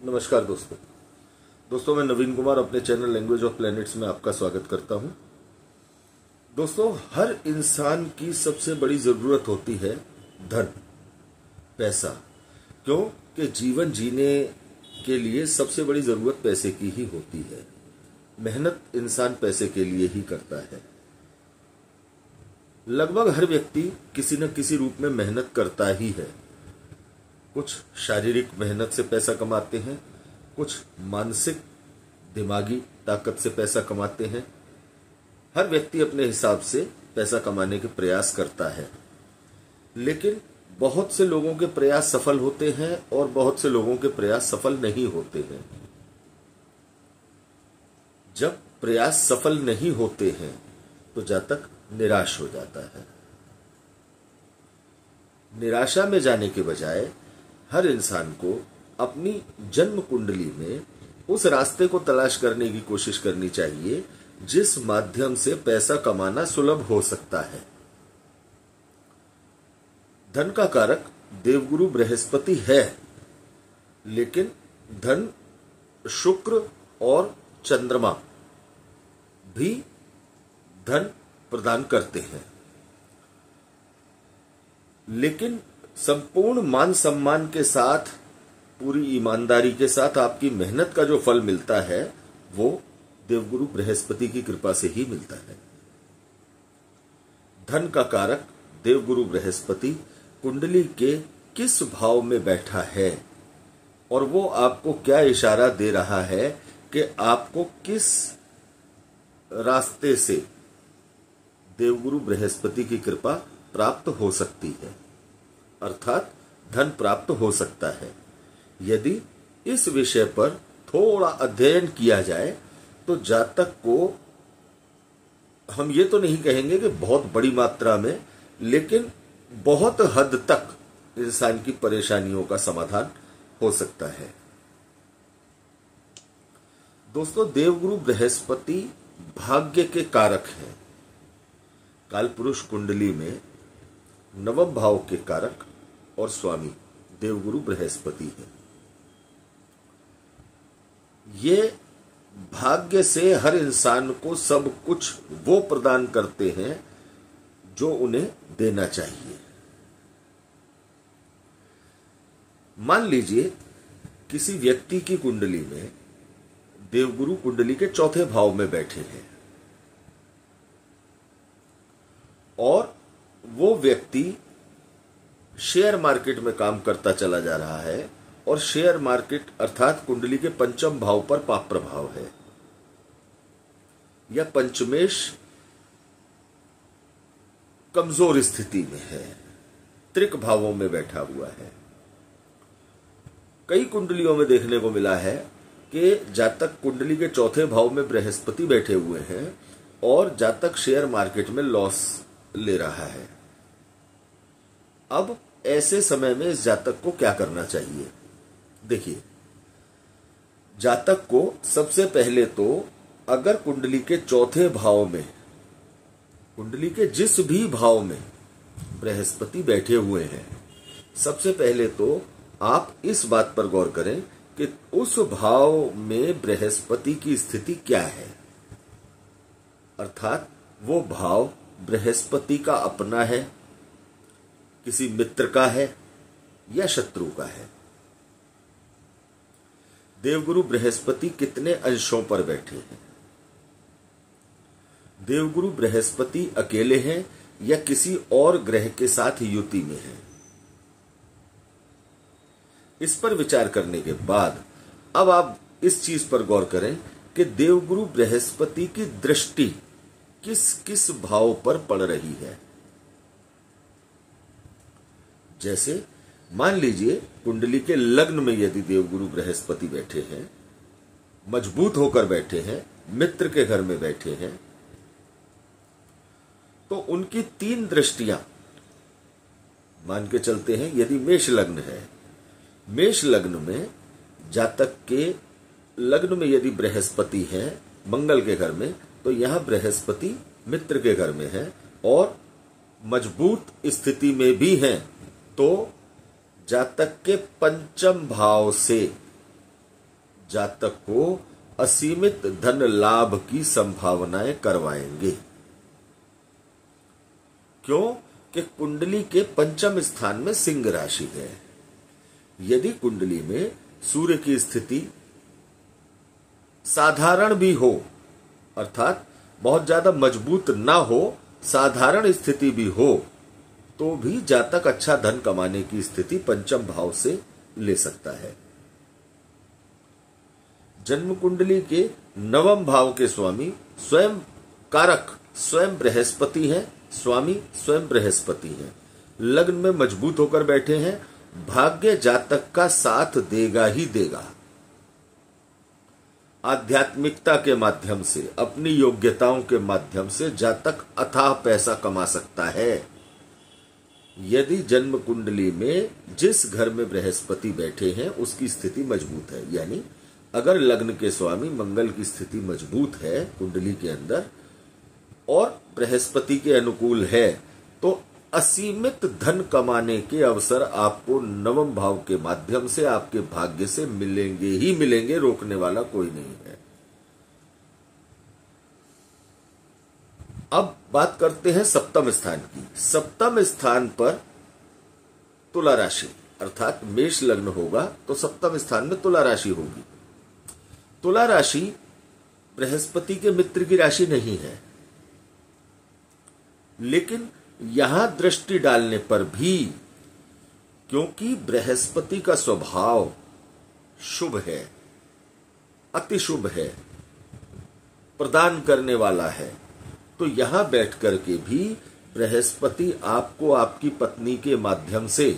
नमस्कार दोस्तों मैं नवीन कुमार अपने चैनल लैंग्वेज ऑफ प्लैनेट्स में आपका स्वागत करता हूं। दोस्तों, हर इंसान की सबसे बड़ी जरूरत होती है धन, पैसा। क्यों कि जीवन जीने के लिए सबसे बड़ी जरूरत पैसे की ही होती है। मेहनत इंसान पैसे के लिए ही करता है। लगभग हर व्यक्ति किसी न किसी रूप में मेहनत करता ही है। कुछ शारीरिक मेहनत से पैसा कमाते हैं, कुछ मानसिक दिमागी ताकत से पैसा कमाते हैं। हर व्यक्ति अपने हिसाब से पैसा कमाने के प्रयास करता है, लेकिन बहुत से लोगों के प्रयास सफल होते हैं और बहुत से लोगों के प्रयास सफल नहीं होते हैं। जब प्रयास सफल नहीं होते हैं तो जातक निराश हो जाता है। निराशा में जाने के बजाय हर इंसान को अपनी जन्म कुंडली में उस रास्ते को तलाश करने की कोशिश करनी चाहिए जिस माध्यम से पैसा कमाना सुलभ हो सकता है। धन का कारक देवगुरु बृहस्पति है, लेकिन धन शुक्र और चंद्रमा भी धन प्रदान करते हैं। लेकिन संपूर्ण मान सम्मान के साथ, पूरी ईमानदारी के साथ आपकी मेहनत का जो फल मिलता है वो देवगुरु बृहस्पति की कृपा से ही मिलता है। धन का कारक देवगुरु बृहस्पति कुंडली के किस भाव में बैठा है और वो आपको क्या इशारा दे रहा है कि आपको किस रास्ते से देवगुरु बृहस्पति की कृपा प्राप्त हो सकती है, अर्थात धन प्राप्त हो सकता है। यदि इस विषय पर थोड़ा अध्ययन किया जाए तो जातक को, हम ये तो नहीं कहेंगे कि बहुत बड़ी मात्रा में, लेकिन बहुत हद तक इंसान की परेशानियों का समाधान हो सकता है। दोस्तों, देवगुरु बृहस्पति भाग्य के कारक हैं। कालपुरुष कुंडली में नवम भाव के कारक और स्वामी देवगुरु बृहस्पति है। ये भाग्य से हर इंसान को सब कुछ वो प्रदान करते हैं जो उन्हें देना चाहिए। मान लीजिए किसी व्यक्ति की कुंडली में देवगुरु कुंडली के चौथे भाव में बैठे हैं और वो व्यक्ति शेयर मार्केट में काम करता चला जा रहा है और शेयर मार्केट अर्थात कुंडली के पंचम भाव पर पाप प्रभाव है, या पंचमेश कमजोर स्थिति में है, त्रिक भावों में बैठा हुआ है। कई कुंडलियों में देखने को मिला है कि जातक कुंडली के चौथे भाव में बृहस्पति बैठे हुए हैं और जातक शेयर मार्केट में लॉस ले रहा है। अब ऐसे समय में इस जातक को क्या करना चाहिए? देखिए, जातक को सबसे पहले तो अगर कुंडली के चौथे भाव में, कुंडली के जिस भी भाव में बृहस्पति बैठे हुए हैं, सबसे पहले तो आप इस बात पर गौर करें कि उस भाव में बृहस्पति की स्थिति क्या है, अर्थात वो भाव बृहस्पति का अपना है, किसी मित्र का है या शत्रु का है। देवगुरु बृहस्पति कितने अंशों पर बैठे हैं? देवगुरु बृहस्पति अकेले हैं या किसी और ग्रह के साथ युति में हैं? इस पर विचार करने के बाद अब आप इस चीज पर गौर करें कि देवगुरु बृहस्पति की दृष्टि किस किस भाव पर पड़ रही है। जैसे मान लीजिए कुंडली के लग्न में यदि देवगुरु बृहस्पति बैठे हैं, मजबूत होकर बैठे हैं, मित्र के घर में बैठे हैं, तो उनकी 3 दृष्टियां, मान के चलते हैं यदि मेष लग्न है, मेष लग्न में जातक के लग्न में यदि बृहस्पति है मंगल के घर में, तो यहां बृहस्पति मित्र के घर में है और मजबूत स्थिति में भी हैं, तो जातक के पंचम भाव से जातक को असीमित धन लाभ की संभावनाएं करवाएंगे। क्यों? कि कुंडली के पंचम स्थान में सिंह राशि है। यदि कुंडली में सूर्य की स्थिति साधारण भी हो, अर्थात बहुत ज्यादा मजबूत ना हो, साधारण स्थिति भी हो, तो भी जातक अच्छा धन कमाने की स्थिति पंचम भाव से ले सकता है। जन्म कुंडली के नवम भाव के स्वामी स्वयं कारक स्वयं बृहस्पति हैं, स्वामी स्वयं बृहस्पति हैं, लग्न में मजबूत होकर बैठे हैं। भाग्य जातक का साथ देगा ही देगा। आध्यात्मिकता के माध्यम से, अपनी योग्यताओं के माध्यम से जातक अथाह पैसा कमा सकता है। यदि जन्म कुंडली में जिस घर में बृहस्पति बैठे हैं उसकी स्थिति मजबूत है, यानी अगर लग्न के स्वामी मंगल की स्थिति मजबूत है कुंडली के अंदर और बृहस्पति के अनुकूल है, तो असीमित धन कमाने के अवसर आपको नवम भाव के माध्यम से आपके भाग्य से मिलेंगे ही मिलेंगे, रोकने वाला कोई नहीं है। अब बात करते हैं सप्तम स्थान की। सप्तम स्थान पर तुला राशि, अर्थात मेष लग्न होगा तो सप्तम स्थान में तुला राशि होगी। तुला राशि बृहस्पति के मित्र की राशि नहीं है, लेकिन यहां दृष्टि डालने पर भी, क्योंकि बृहस्पति का स्वभाव शुभ है, अति शुभ है, प्रदान करने वाला है, तो यहां बैठ करके भी बृहस्पति आपको आपकी पत्नी के माध्यम से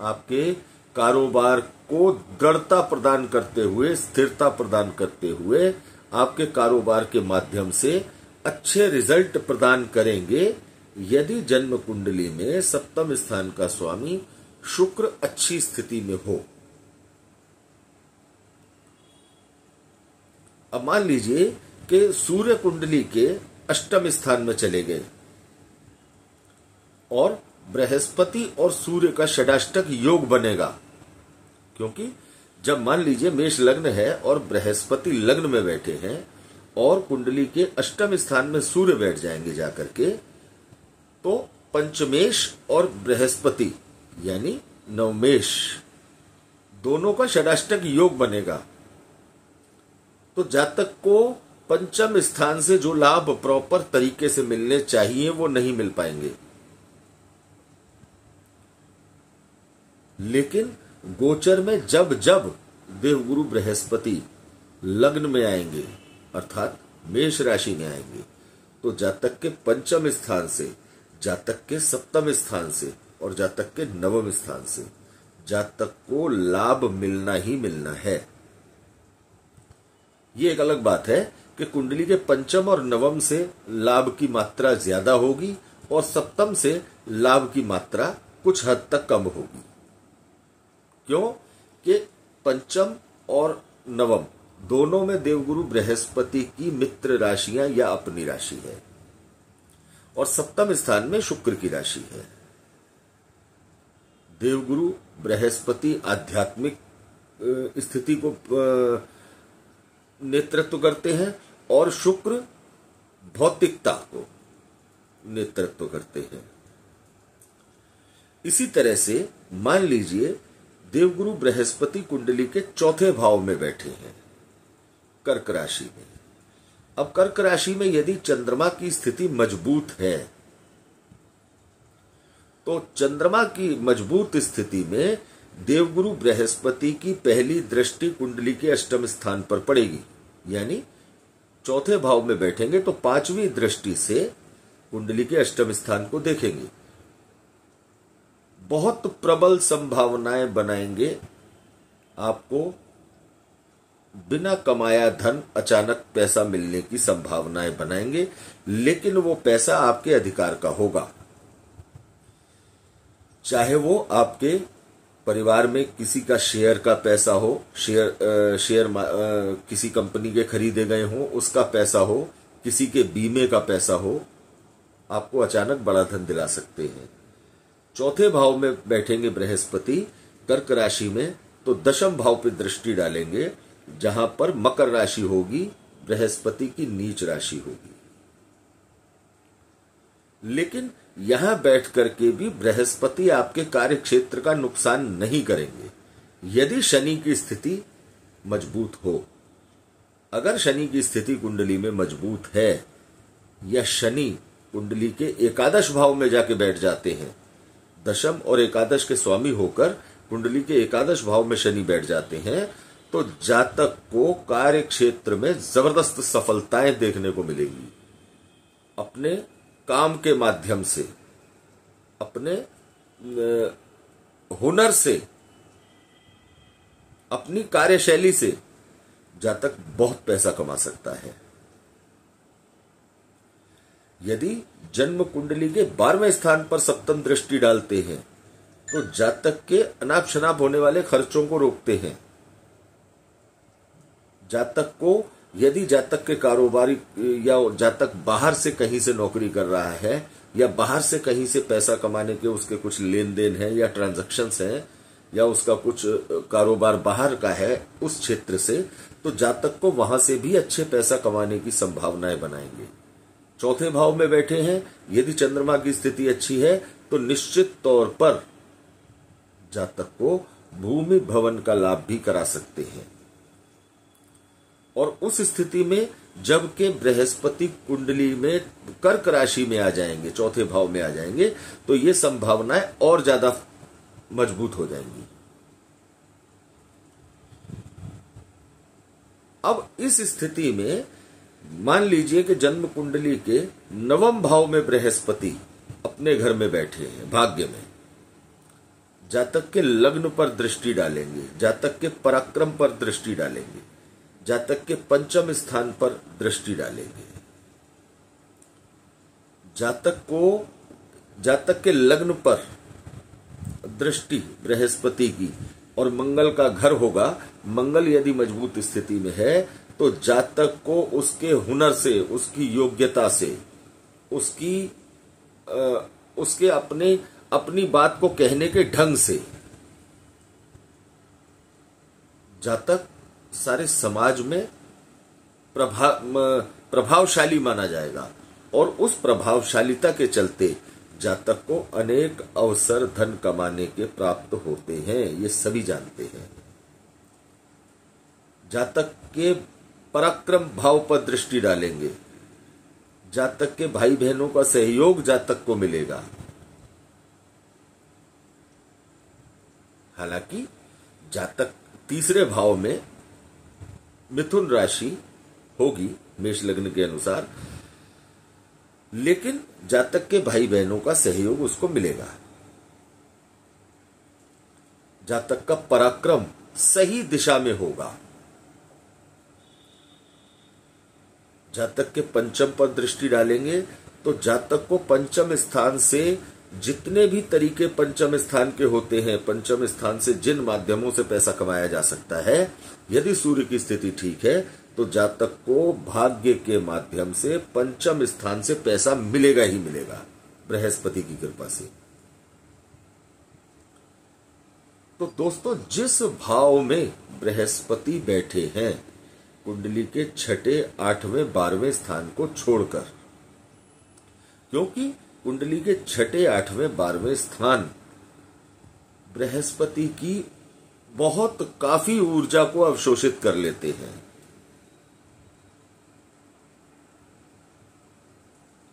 आपके कारोबार को दृढ़ता प्रदान करते हुए, स्थिरता प्रदान करते हुए आपके कारोबार के माध्यम से अच्छे रिजल्ट प्रदान करेंगे, यदि जन्म कुंडली में सप्तम स्थान का स्वामी शुक्र अच्छी स्थिति में हो। अब मान लीजिए कि सूर्य कुंडली के अष्टम स्थान में चले गए और बृहस्पति और सूर्य का षडाष्टक योग बनेगा, क्योंकि जब मान लीजिए मेष लग्न है और बृहस्पति लग्न में बैठे हैं और कुंडली के अष्टम स्थान में सूर्य बैठ जाएंगे जाकर के, तो पंचमेश और बृहस्पति यानी नवमेश दोनों का षडाष्टक योग बनेगा। तो जातक को पंचम स्थान से जो लाभ प्रॉपर तरीके से मिलने चाहिए वो नहीं मिल पाएंगे। लेकिन गोचर में जब जब देवगुरु बृहस्पति लग्न में आएंगे, अर्थात मेष राशि में आएंगे, तो जातक के पंचम स्थान से, जातक के सप्तम स्थान से और जातक के नवम स्थान से जातक को लाभ मिलना ही मिलना है। ये एक अलग बात है कि कुंडली के पंचम और नवम से लाभ की मात्रा ज्यादा होगी और सप्तम से लाभ की मात्रा कुछ हद तक कम होगी। क्यों? कि पंचम और नवम दोनों में देवगुरु बृहस्पति की मित्र राशियां या अपनी राशि है और सप्तम स्थान में शुक्र की राशि है। देवगुरु बृहस्पति आध्यात्मिक स्थिति को नेतृत्व करते हैं और शुक्र भौतिकता को नेतृत्व करते हैं। इसी तरह से मान लीजिए देवगुरु बृहस्पति कुंडली के चौथे भाव में बैठे हैं कर्क राशि में। अब कर्क राशि में यदि चंद्रमा की स्थिति मजबूत है, तो चंद्रमा की मजबूत स्थिति में देवगुरु बृहस्पति की पहली दृष्टि कुंडली के अष्टम स्थान पर पड़ेगी, यानी चौथे भाव में बैठेंगे तो पांचवी दृष्टि से कुंडली के अष्टम स्थान को देखेंगे। बहुत प्रबल संभावनाएं बनाएंगे, आपको बिना कमाया धन अचानक पैसा मिलने की संभावनाएं बनाएंगे, लेकिन वो पैसा आपके अधिकार का होगा। चाहे वो आपके परिवार में किसी का शेयर का पैसा हो, शेयर किसी कंपनी के खरीदे गए हो उसका पैसा हो, किसी के बीमे का पैसा हो, आपको अचानक बड़ा धन दिला सकते हैं। चौथे भाव में बैठेंगे बृहस्पति कर्क राशि में, तो दशम भाव पे दृष्टि डालेंगे, जहां पर मकर राशि होगी, बृहस्पति की नीच राशि होगी। लेकिन यहां बैठ करके भी बृहस्पति आपके कार्य क्षेत्र का नुकसान नहीं करेंगे यदि शनि की स्थिति मजबूत हो। अगर शनि की स्थिति कुंडली में मजबूत है या शनि कुंडली के एकादश भाव में जाके बैठ जाते हैं, दशम और एकादश के स्वामी होकर कुंडली के एकादश भाव में शनि बैठ जाते हैं, तो जातक को कार्य क्षेत्र में जबरदस्त सफलताएं देखने को मिलेगी। अपने काम के माध्यम से, अपने हुनर से, अपनी कार्यशैली से जातक बहुत पैसा कमा सकता है। यदि जन्म कुंडली के 12वें स्थान पर सप्तम दृष्टि डालते हैं तो जातक के अनाप शनाप होने वाले खर्चों को रोकते हैं। जातक को, यदि जातक के कारोबारी या जातक बाहर से कहीं से नौकरी कर रहा है या बाहर से कहीं से पैसा कमाने के उसके कुछ लेन देन है या ट्रांजैक्शंस हैं या उसका कुछ कारोबार बाहर का है उस क्षेत्र से, तो जातक को वहां से भी अच्छे पैसा कमाने की संभावनाएं बनाएंगे। चौथे भाव में बैठे हैं, यदि चंद्रमा की स्थिति अच्छी है तो निश्चित तौर पर जातक को भूमि भवन का लाभ भी करा सकते हैं। और उस स्थिति में जबकि बृहस्पति कुंडली में कर्क राशि में आ जाएंगे, चौथे भाव में आ जाएंगे, तो ये संभावनाएं और ज्यादा मजबूत हो जाएंगी। अब इस स्थिति में मान लीजिए कि जन्म कुंडली के 9वें भाव में बृहस्पति अपने घर में बैठे हैं, भाग्य में, जातक के लग्न पर दृष्टि डालेंगे, जातक के पराक्रम पर दृष्टि डालेंगे, जातक के 5वें स्थान पर दृष्टि डालेंगे। जातक के लग्न पर दृष्टि बृहस्पति की और मंगल का घर होगा। मंगल यदि मजबूत स्थिति में है तो जातक को उसके हुनर से, उसकी योग्यता से, उसके अपनी बात को कहने के ढंग से जातक सारे समाज में प्रभावशाली माना जाएगा और उस प्रभावशालिता के चलते जातक को अनेक अवसर धन कमाने के प्राप्त होते हैं, ये सभी जानते हैं। जातक के पराक्रम भाव पर दृष्टि डालेंगे, जातक के भाई बहनों का सहयोग जातक को मिलेगा। हालांकि जातक तीसरे भाव में मिथुन राशि होगी मेष लग्न के अनुसार, लेकिन जातक के भाई बहनों का सहयोग उसको मिलेगा। जातक का पराक्रम सही दिशा में होगा। जातक के 5वें पर दृष्टि डालेंगे तो जातक को 5वें स्थान से जितने भी तरीके 5वें स्थान के होते हैं, 5वें स्थान से जिन माध्यमों से पैसा कमाया जा सकता है, यदि सूर्य की स्थिति ठीक है तो जातक को भाग्य के माध्यम से 5वें स्थान से पैसा मिलेगा ही मिलेगा बृहस्पति की कृपा से। तो दोस्तों, जिस भाव में बृहस्पति बैठे हैं कुंडली के 6, 8वें, 12वें स्थान को छोड़कर, क्योंकि कुंडली के 6, 8वें, 12वें स्थान बृहस्पति की बहुत काफी ऊर्जा को अवशोषित कर लेते हैं।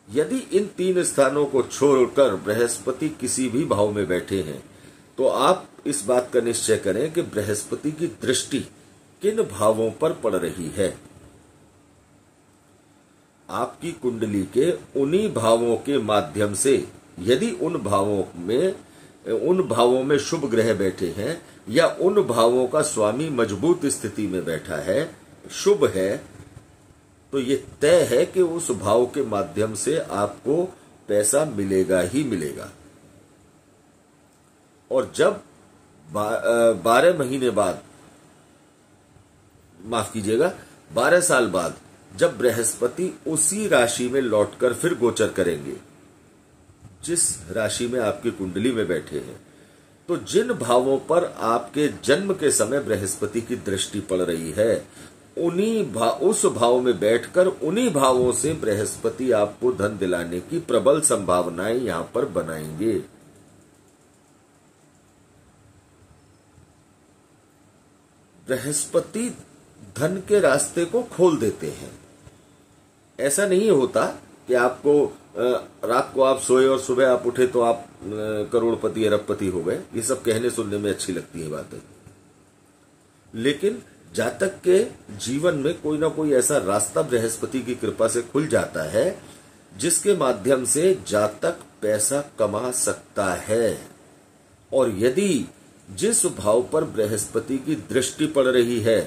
यदि इन 3 स्थानों को छोड़कर बृहस्पति किसी भी भाव में बैठे हैं तो आप इस बात का निश्चय करें कि बृहस्पति की दृष्टि किन भावों पर पड़ रही है। आपकी कुंडली के उन्हीं भावों के माध्यम से, यदि उन भावों में शुभ ग्रह बैठे हैं या उन भावों का स्वामी मजबूत स्थिति में बैठा है, शुभ है, तो ये तय है कि उस भाव के माध्यम से आपको पैसा मिलेगा ही मिलेगा। और जब 12 महीने बाद, माफ कीजिएगा, 12 साल बाद जब बृहस्पति उसी राशि में लौटकर फिर गोचर करेंगे जिस राशि में आपकी कुंडली में बैठे हैं, तो जिन भावों पर आपके जन्म के समय बृहस्पति की दृष्टि पड़ रही है, उस भाव में बैठकर उन्हीं भावों से बृहस्पति आपको धन दिलाने की प्रबल संभावनाएं यहां पर बनाएंगे। बृहस्पति धन के रास्ते को खोल देते हैं। ऐसा नहीं होता कि आपको रात को आप सोए और सुबह आप उठे तो आप करोड़पति अरबपति हो गए। ये सब कहने सुनने में अच्छी लगती है बातें, लेकिन जातक के जीवन में कोई ना कोई ऐसा रास्ता बृहस्पति की कृपा से खुल जाता है जिसके माध्यम से जातक पैसा कमा सकता है। और यदि जिस भाव पर बृहस्पति की दृष्टि पड़ रही है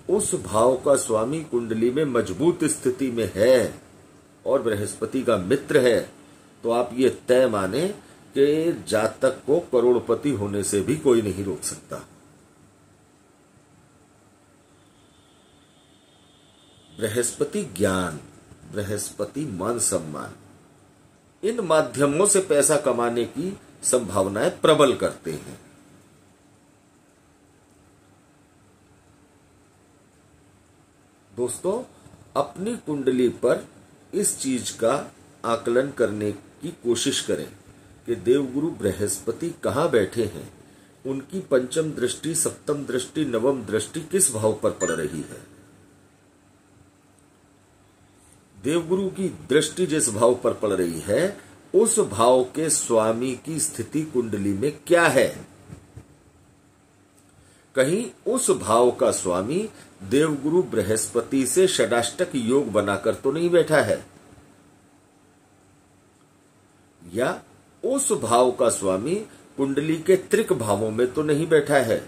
उस भाव का स्वामी कुंडली में मजबूत स्थिति में है और बृहस्पति का मित्र है, तो आप ये तय माने कि जातक को करोड़पति होने से भी कोई नहीं रोक सकता। बृहस्पति ज्ञान, बृहस्पति मान सम्मान, इन माध्यमों से पैसा कमाने की संभावनाएं प्रबल करते हैं। दोस्तों, अपनी कुंडली पर इस चीज का आकलन करने की कोशिश करें कि देवगुरु बृहस्पति कहां बैठे हैं, उनकी पंचम दृष्टि, सप्तम दृष्टि, नवम दृष्टि किस भाव पर पड़ रही है। देवगुरु की दृष्टि जिस भाव पर पड़ रही है उस भाव के स्वामी की स्थिति कुंडली में क्या है। कहीं उस भाव का स्वामी देवगुरु बृहस्पति से षडाष्टक योग बनाकर तो नहीं बैठा है, या उस भाव का स्वामी कुंडली के त्रिक भावों में तो नहीं बैठा है।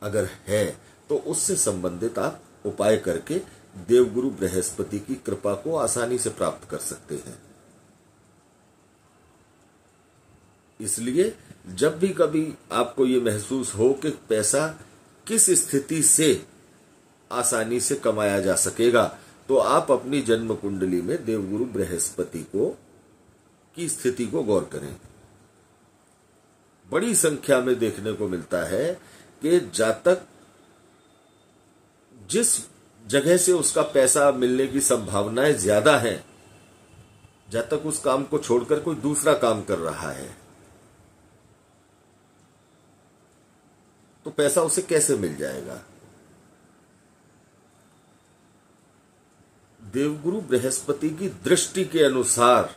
अगर है तो उससे संबंधित आप उपाय करके देवगुरु बृहस्पति की कृपा को आसानी से प्राप्त कर सकते हैं। इसलिए जब भी कभी आपको ये महसूस हो कि पैसा किस स्थिति से आसानी से कमाया जा सकेगा, तो आप अपनी जन्म कुंडली में देवगुरु बृहस्पति की स्थिति को गौर करें। बड़ी संख्या में देखने को मिलता है कि जातक जिस जगह से उसका पैसा मिलने की संभावनाएं ज्यादा हैं, जातक उस काम को छोड़कर कोई दूसरा काम कर रहा है, तो पैसा उसे कैसे मिल जाएगा। देवगुरु बृहस्पति की दृष्टि के अनुसार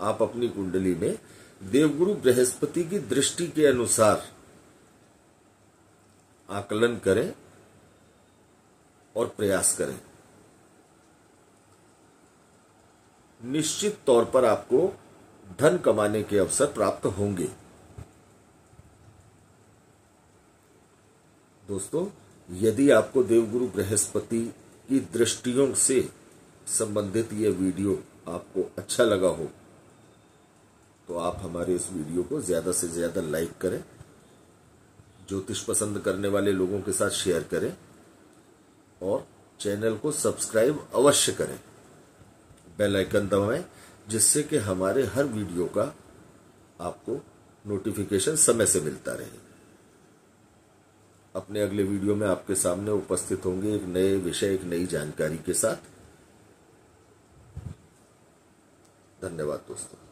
आप अपनी कुंडली में देवगुरु बृहस्पति की दृष्टि के अनुसार आकलन करें और प्रयास करें। निश्चित तौर पर आपको धन कमाने के अवसर प्राप्त होंगे। दोस्तों, यदि आपको देवगुरु बृहस्पति की दृष्टियों से संबंधित यह वीडियो आपको अच्छा लगा हो तो आप हमारे इस वीडियो को ज्यादा से ज्यादा लाइक करें, ज्योतिष पसंद करने वाले लोगों के साथ शेयर करें और चैनल को सब्सक्राइब अवश्य करें। बेल आइकन दबाएं जिससे कि हमारे हर वीडियो का आपको नोटिफिकेशन समय से मिलता रहे। अपने अगले वीडियो में आपके सामने उपस्थित होंगे एक नए विषय, एक नई जानकारी के साथ। धन्यवाद दोस्तों।